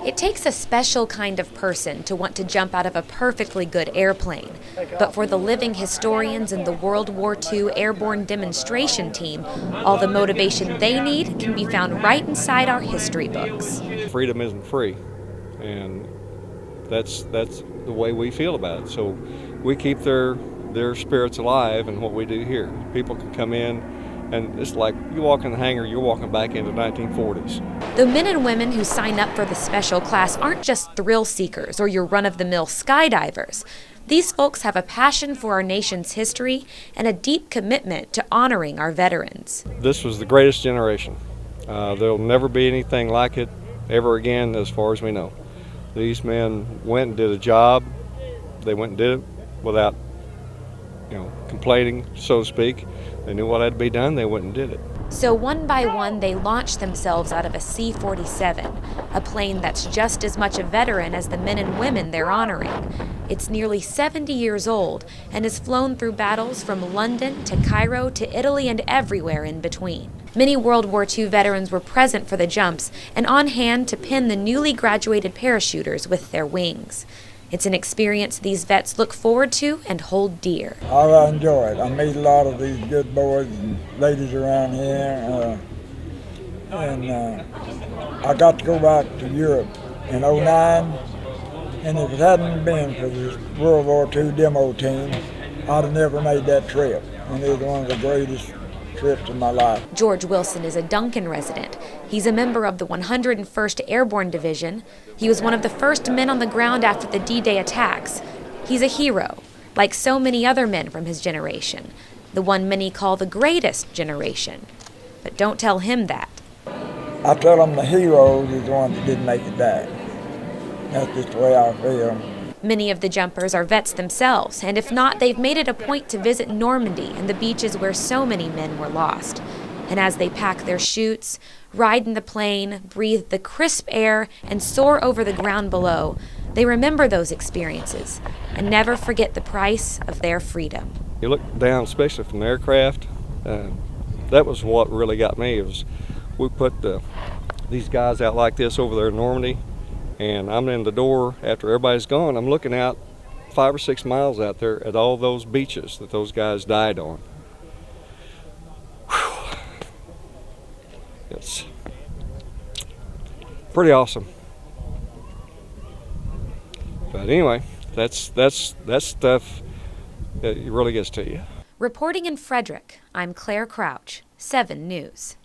It takes a special kind of person to want to jump out of a perfectly good airplane. But for the living historians in the World War II Airborne Demonstration Team, all the motivation they need can be found right inside our history books. Freedom isn't free, and that's the way we feel about it. So we keep their spirits alive in what we do here. People can come in, and it's like you walk in the hangar, you're walking back into 1940s. The men and women who sign up for the special class aren't just thrill seekers or your run-of-the-mill skydivers. These folks have a passion for our nation's history and a deep commitment to honoring our veterans. This was the greatest generation. There'll never be anything like it ever again as far as we know. These men went and did a job. They went and did it without complaining, so to speak. They knew what had to be done, they went and did it. So one by one, they launched themselves out of a C-47, a plane that's just as much a veteran as the men and women they're honoring. It's nearly 70 years old and has flown through battles from London to Cairo to Italy and everywhere in between. Many World War II veterans were present for the jumps and on hand to pin the newly graduated parachuters with their wings. It's an experience these vets look forward to and hold dear. I enjoy it. I meet a lot of these good boys and ladies around here. I got to go back to Europe in '09, and if it hadn't been for this World War II demo team, I'd have never made that trip. And it was one of the greatest trips of my life. George Wilson is a Duncan resident. He's a member of the 101st Airborne Division. He was one of the first men on the ground after the D-Day attacks. He's a hero, like so many other men from his generation, the one many call the greatest generation. But don't tell him that. I tell them the heroes is the ones that didn't make it back. That's just the way I feel. Many of the jumpers are vets themselves, and if not, they've made it a point to visit Normandy and the beaches where so many men were lost. And as they pack their chutes, ride in the plane, breathe the crisp air, and soar over the ground below, they remember those experiences and never forget the price of their freedom. You look down, especially from the aircraft, that was what really got me. We put these guys out like this over there in Normandy, and I'm in the door after everybody's gone. I'm looking out 5 or 6 miles out there at all those beaches that those guys died on. Whew. It's pretty awesome. But anyway, that's stuff that really gets to you. Reporting in Frederick, I'm Claire Crouch, 7 News.